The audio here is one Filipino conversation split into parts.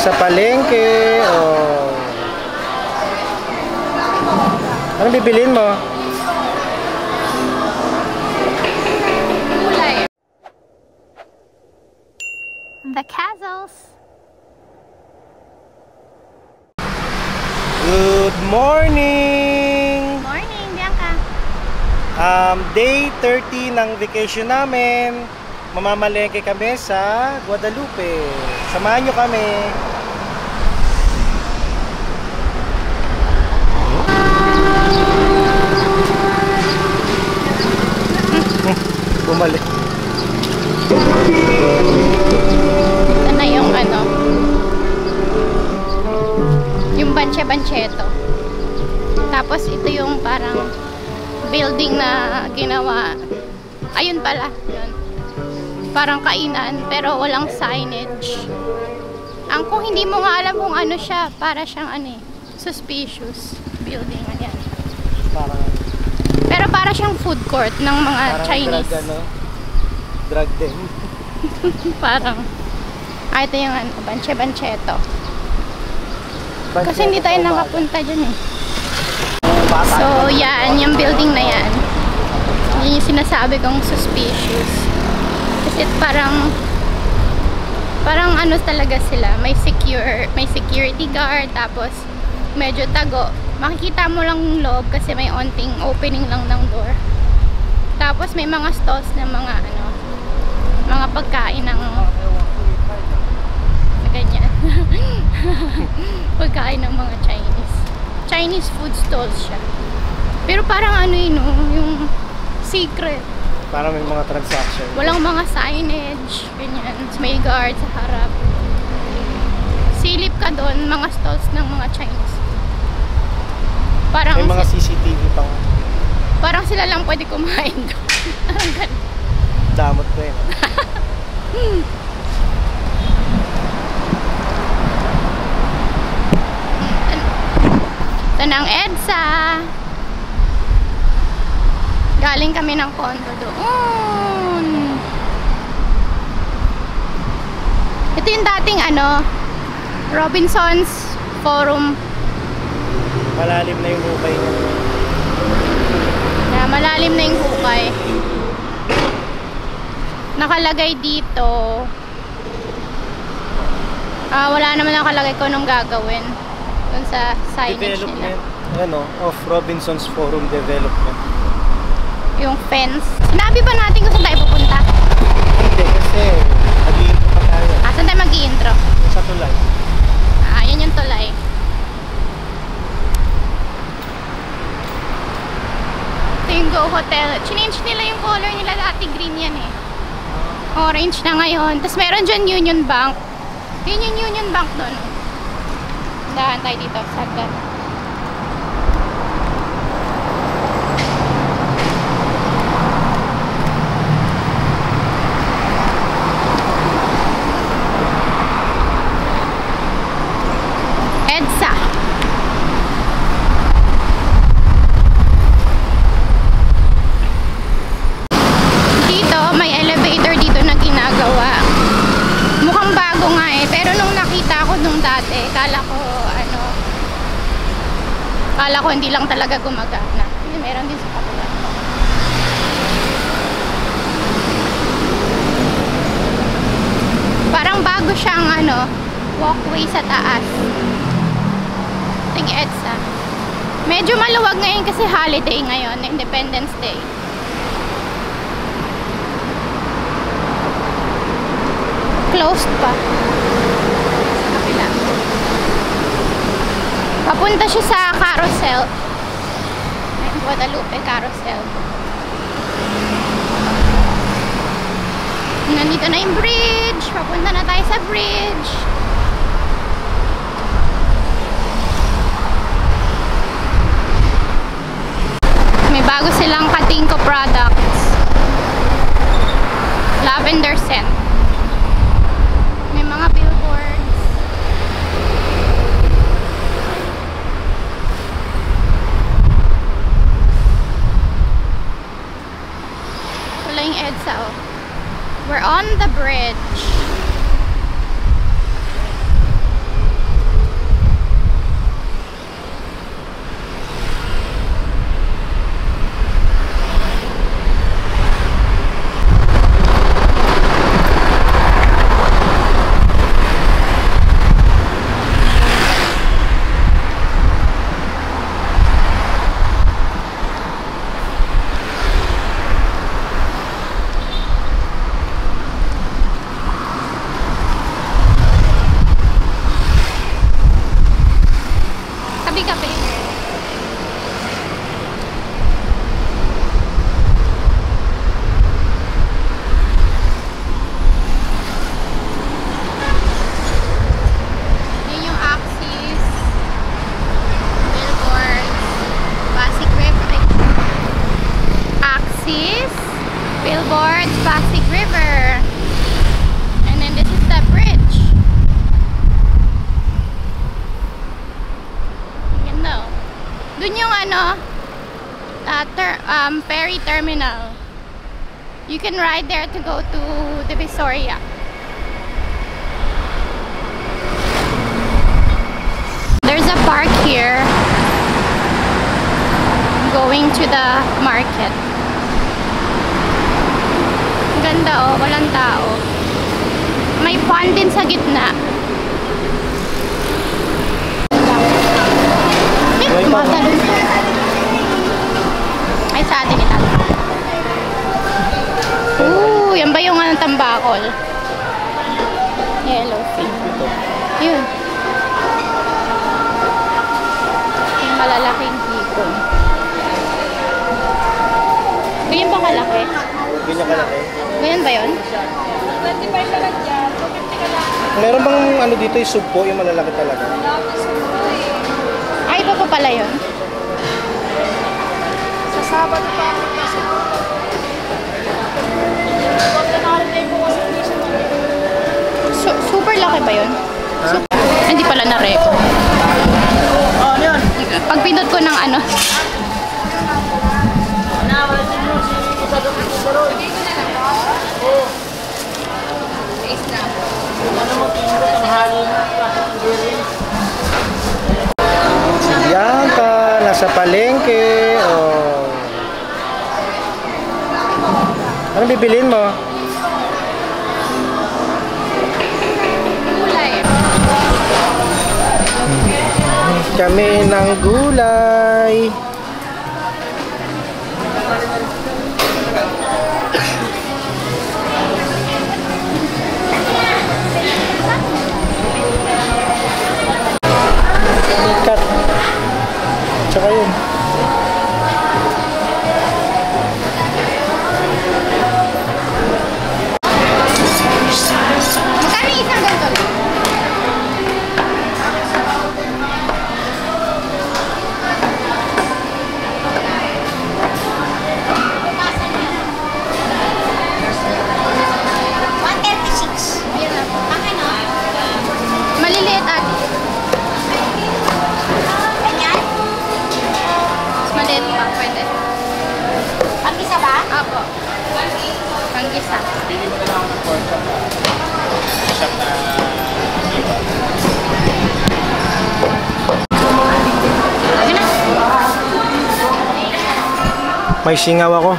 sa palengke. Oh. Ano bibilin mo? Gulay. The castles. Good morning! Morning, Bianca. Day 30 ng vacation namin. Mamamalengke kami sa Guadalupe. Samahan nyo kami. Bumalik. Ito na yung ano, yung Banche-Bancheto. Tapos ito yung parang building na ginawa. Ayun pala, yun. Parang kainan pero walang signage. Ang kung hindi mo nga alam kung ano siya, para siyang ano eh, suspicious building. Ayan. Pero para siyang food court ng mga Chinese. Drug, ano? Drug din. Parang ito yung ano, Banche-Bancheto. Kasi hindi tayo nakapunta dyan eh. So yan, yung building na yan. Yun yung sinasabi kong suspicious. Kasi parang ano talaga sila, may security guard, tapos medyo tago. Makikita mo lang yung loob kasi may onting opening lang ng door. Tapos may mga stalls ng mga ano, mga pagkain ng ganyan. Pagkain ng mga Chinese food stalls siya. Pero parang ano yun, yung secret. Parang may mga transaction. Walang mga signage, ganyan. May guard sa harap. Silip ka doon, mga stalls ng mga Chinese. Parang may mga CCTV pang. Parang sila lang pwede kumain doon. Damot ko yun. Ito na ang EDSA. Galing kami ng condo doon. Ito yung dating ano, Robinson's Forum. Malalim na yung hukay niya. Yeah, malalim na yung hukay. Nakalagay dito. Wala naman nakalagay ko nung gagawin. Dun sa signage nila. Ano, of Robinson's Forum Development. Yung fence. Sinabi ba natin kung saan tayo pupunta? Hindi, kasi mag-i-intro pa tayo. Saan tayo mag-i-intro? Sa tulay. Yan yung tulay. Ito yung Go Hotel. Change nila yung color nila. Dati green yan eh. Orange na ngayon. Tapos meron dyan Union Bank. Yun yung Union Bank doon. Dahan tayo dito. Sagdan. EDSA. Dito, may elevator dito na ginagawa. Mukhang bago nga eh. Pero nung nakita ko nung dati, kala ko hindi lang talaga gumagana. Meron din sa kabila. Parang bago siyang ano, walkway sa taas. Ting EDSA. Medyo maluwag ngayon kasi holiday ngayon, Independence Day. Closed pa. Sa kabila. Papunta siya sa Carousel. Guadalupe Carousel. Nandito na yung bridge. Papunta na tayo sa bridge. May bago silang Katingko products. Lavender scent. May mga billboards. Wala yung EDSA oh. We're on the bridge. ano, ferry terminal. You can ride there to go to Divisoria. There's a park here going to the market. Ganda oh, walang tao. May pond din sa gitna. Tumatalon to. Ay, sa atin ito. Ooh, yan ba yung tambakol? Yellowfin. Yun. Yung malalaking hipon. Ganyan ba kalaki? Ganyan kalaki. Ganyan ba yun? 25 ka lang dyan, 250 ka lang. Meron bang ano dito yung sugpo, yung malalaki talaga? Ay, iba pa pala yun. Sa Sabado pa ako kasi. Huwag na nakalimay po kasi station. Super laki ba yun? Hindi pala na-record. Oh, ano yun? Pag pinot ko ng ano. Yan ka, nasa palengke. Oh. Anong bibilin mo? Gulay. Kami ng gulay. Cut. Tsaka yun. Magkano isang ganito? Maliliit ate. Mas maliit pa, pwede. Pang-gisa ba? Apo. Pang-gisa. May singaw ako.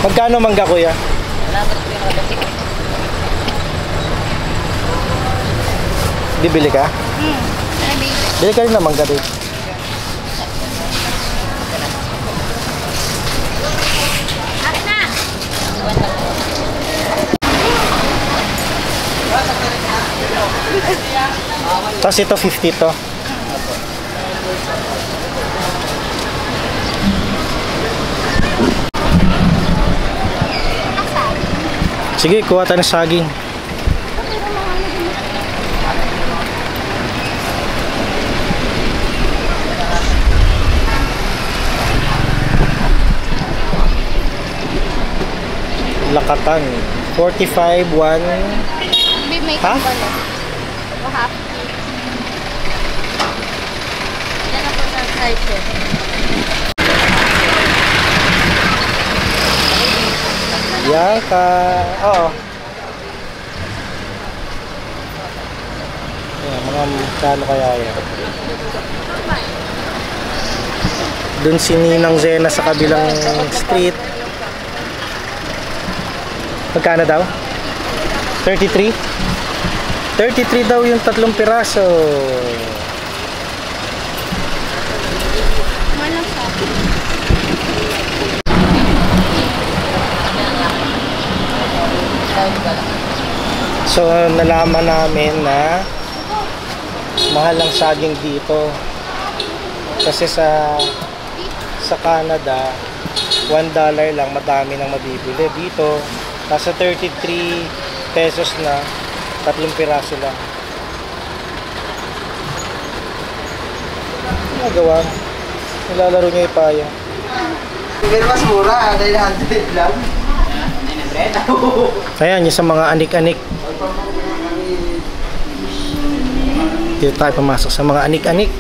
Magkano mangga, kuya? Bibili ka? Bili ka rin ng mangga din. Akin na! Tapos ito 50 to. Sige, kuha tayo ng saging. Lakatan. 45, 1. May Ha? kumbalo. O half. Yan ako sa side. Yan ka. Oo. Yan, mga kano kaya yan. Doon si Ninang Zena sa kabilang street. Magkano daw? 33? 33 daw yung 3 piraso. Malang sa akin. So, nalaman namin na mahal ang saging dito. Kasi sa Canada, $1 lang madami nang mabibili. Dito, nasa 33 pesos na, 3 piraso lang. Ano gawa? Nilalaro niya yung paya. Pero mas mura, 900 lang. 900? Ayan, yung sa mga anik-anik. Dito tayo pumasok sa mga anik-anik.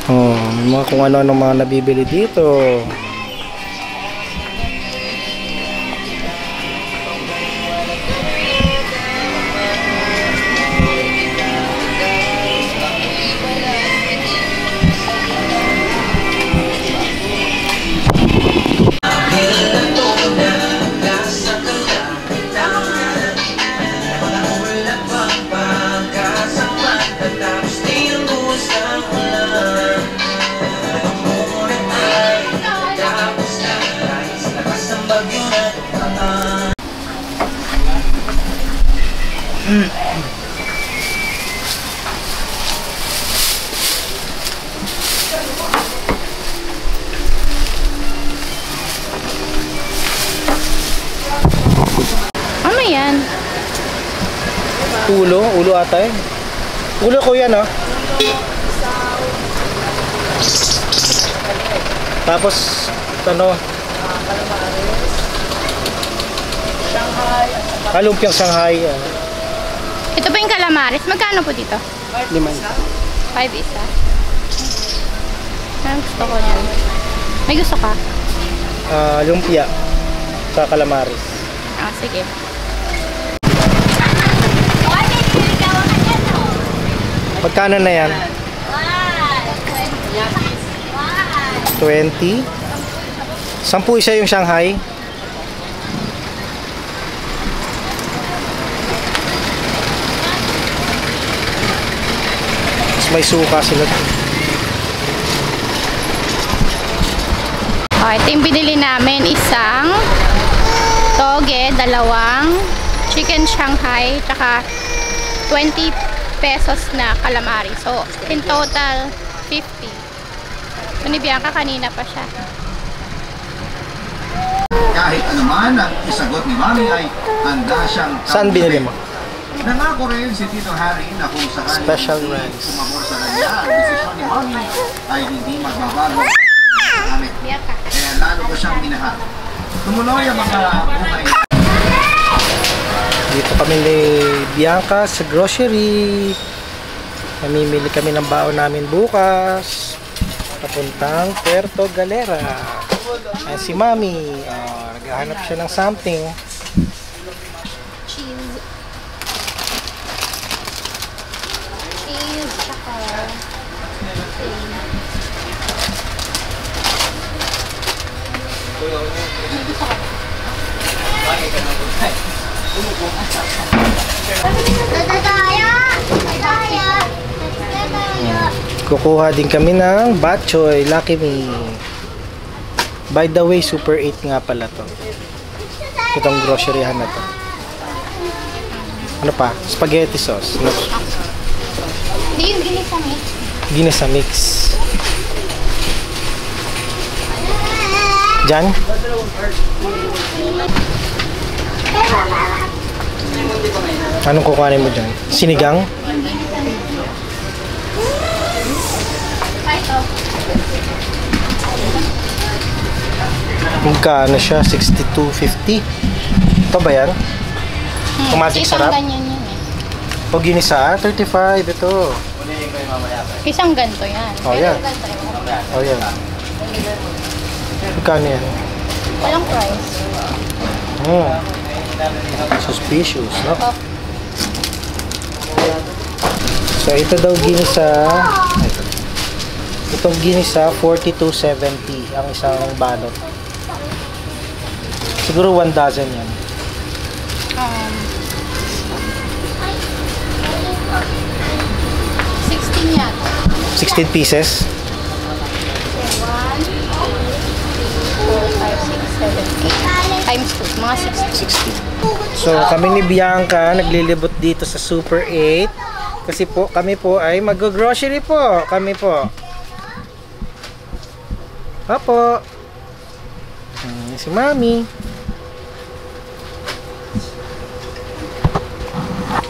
Oh, may mga kung ano-ano mga nabibili dito. Ano yan? Ulo ata eh. Ulo ko yan ah. Tapos, ano? Lumpiang Shanghai. Ito pa yung calamares. Magkano po dito? 5 5 isa. Anong gusto ko yan? May gusto ka? Lumpia sa calamares. Ah, sige. Magkano na yan? 20. 10 isa yung Shanghai. Mas may suka sila. Okay, ito yung binili namin. Isang toge, 2 chicken Shanghai, tsaka 20 pesos na calamari. So, in total, 50. So, ni Bianca kanina pa siya. Kahit anuman ang isagot ni Mami ay handa siyang Saan binili mo? Nangako rin si Tito Harry na kung sakaling Special rice. sumabor sa kanya, ang desisyon ni Mami ay hindi magbabago sa amin. Bianca. Kaya lalo ko siyang minahal. Tumuloy ang mga buhay. Dito kami ni Bianca sa grocery. Namimili kami ng baon namin bukas. Papuntang Puerto Galera. Ayan si Mami. Naghahanap siya ng something. Cheese. Cheese, tsaka Kukuha din kami ng bok choy, Lucky Me. By the way, Super 8 nga pala to. Itong groceryahan na to. Ano pa? Spaghetti sauce. Hindi yung ginisa mix. Ginisa mix. Diyan? Anong kukuhanin mo dyan? Sinigang? Ito. Magkano siya? 62.50. Ito ba yan? Automatic Isang sarap? ganyan yan eh. Pag ginisa, 35. Ito. Isang ganito yan. Oh, Pero yan. ganito yung O yan. Magkano yan? walang price. Suspicious, no? Oh. So, ito daw ginisa. Itong ginisa, 42.70 ang isang balot. Siguro 1 dozen yan. 16 yata. 16 pieces. 1, 2, 3, 4, times 2, mga 60. 60. So, kami ni Bianca naglilibot dito sa Super 8 kasi po kami po ay mag-grocery po. Kami po. Apo. Si Mami.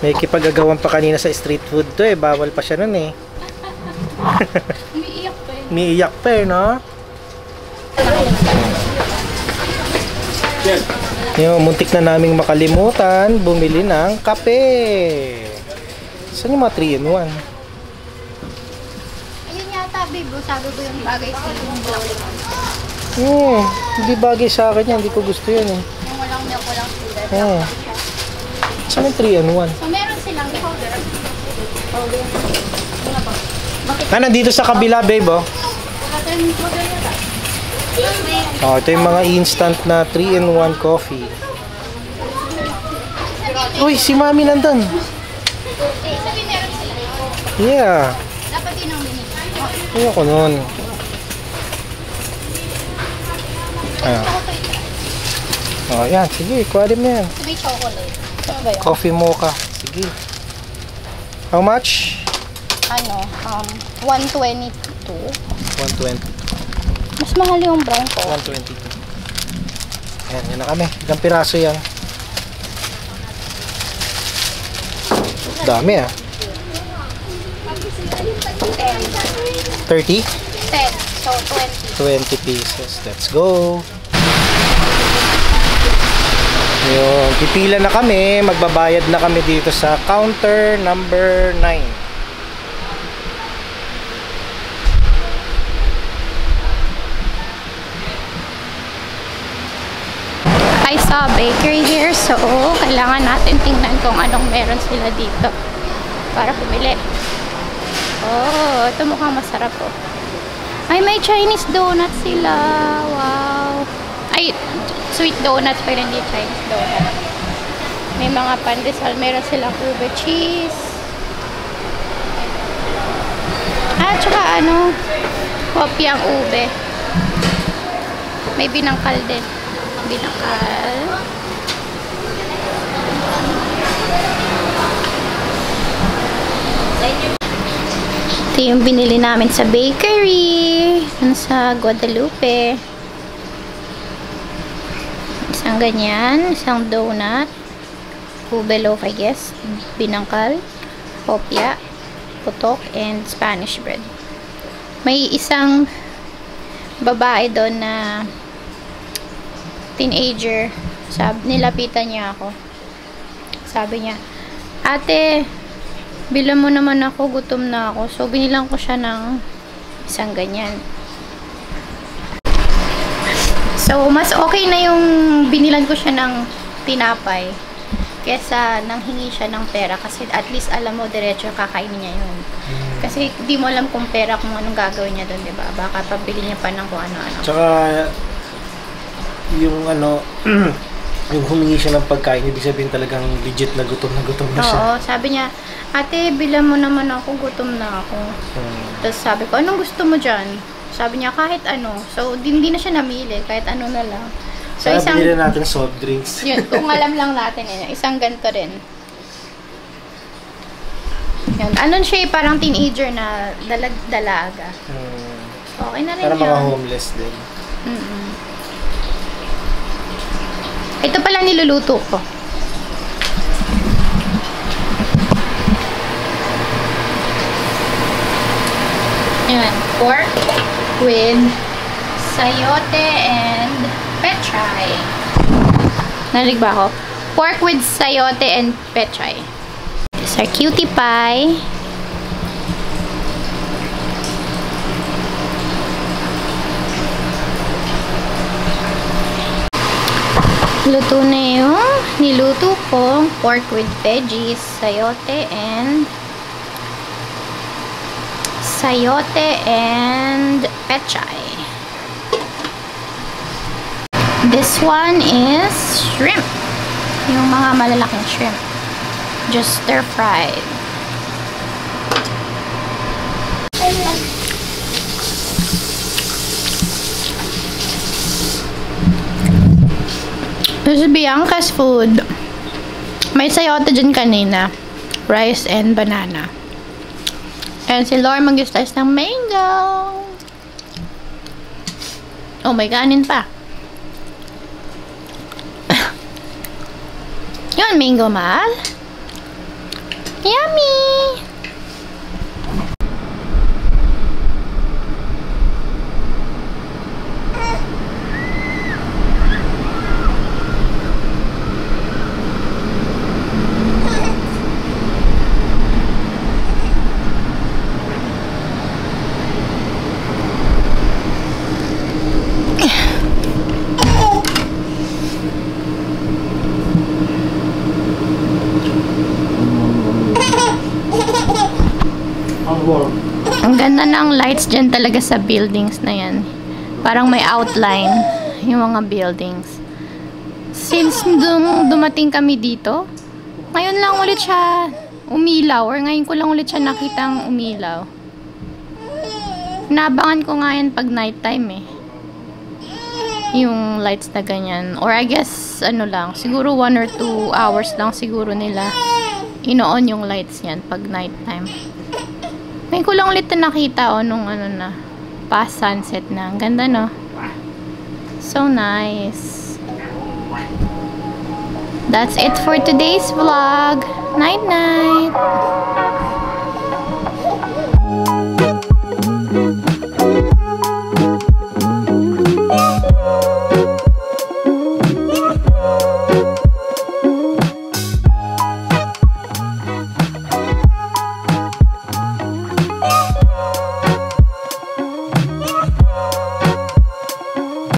May kipag-agawan pa kanina sa street food to eh. Bawal pa siya nun eh. Umiiyak pa eh. Umiiyak pa eh, no? Yung muntik na naming makalimutan, bumili ng kape. Saan yung mga 3-in-1? Ayun yata, babe. Sabi ko yung bagay sa yung bowling. Hindi bagay sa akin yan. Hindi ko gusto yan eh. Yung walang milk, walang sugar. Saan yung 3-in-1? So, meron silang powder. Nandito sa kabila, babe, oh. Oh, ito yung mga instant na 3-in-1 coffee. Uy, si Mami nandun. Sabi meron sila. Yeah. Dapat din ang mini. Ayoko nun. Oh, yan. Sige, kuha din mo yan. May chocolate. Ano ba yun? Coffee mocha. Sige. How much? Ano? 122. 120. Mas mahal yung brown ko. 122. Ayan, yan na kami. Ilang piraso yan? Dami ah. 30? 10. So, 20. 20 pieces. Let's go. Yung pipila na kami, magbabayad na kami dito sa counter number 9. I saw a bakery here, so kailangan natin tingnan kung anong meron sila dito para pumili. Oh, ito mukhang masarap oh. Ay, may Chinese donut sila. Wow. Ay, sweet donuts pero hindi Chinese donut. May mga pandesal. Meron silang ube cheese. At saka ano, kopyang ube. May binangkal din. Binangkal. Ito yung binili namin sa bakery. Dun sa Guadalupe. Isang ganyan. Isang donut. Ube loaf, I guess. Binangkal. Popya. Putok. And Spanish bread. May isang babae doon na teenager. Nilapitan niya ako. Sabi niya, ate, bilang mo naman ako, gutom na ako. So, binilang ko siya ng isang ganyan. So, mas okay na yung binilan ko siya ng tinapay kesa nang hingi siya ng pera. Kasi at least alam mo, diretso kakainin niya yun. Kasi di mo alam kung pera kung anong gagawin niya doon, diba? Baka pabili niya pa ng kung ano-ano. Tsaka, yung ano, yung humingi siya ng pagkain, ibig sabihin talagang legit na gutom na siya. Oo, sabi niya, ate, bilan mo naman ako, gutom na ako. Tapos sabi ko, anong gusto mo dyan? Sabi niya, kahit ano. So, hindi na siya namili, kahit ano na lang. So, isang binili natin soft drinks. Yun, kung alam lang natin, isang ganito rin. Yun, ano siya, parang teenager na dalaga. Okay na rin para yun. Para mga homeless din. Ito pala niluluto ko. Ayan, pork with sayote and pechay. Narinig ba ako? Pork with sayote and pechay. These are cutie pie. Luto na yung niluto ko. Pork with veggies, sayote and pechay. This one is shrimp. Yung mga malalaking shrimp. Just stir fried. This is Bianca's food. May sayote dyan kanina. Rice and banana. And si Laura mag-slice ng mango. Oh, may kanin pa. Yun, mango, mahal. Yummy! Ang ganda ng lights dyan talaga sa buildings na yan. Parang may outline yung mga buildings. Since dumating kami dito, ngayon lang ulit siya umilaw, or ngayon ko lang ulit siya nakitang umilaw. Nabangan ko nga yan pag nighttime eh. Yung lights na ganyan. Or I guess, ano lang, siguro 1 or 2 hours lang siguro nila ino-on yung lights yan pag nighttime. Ngayon ko lang ulit na nakita nung ano na, past sunset na. Ang ganda, no? So nice. That's it for today's vlog. Night night.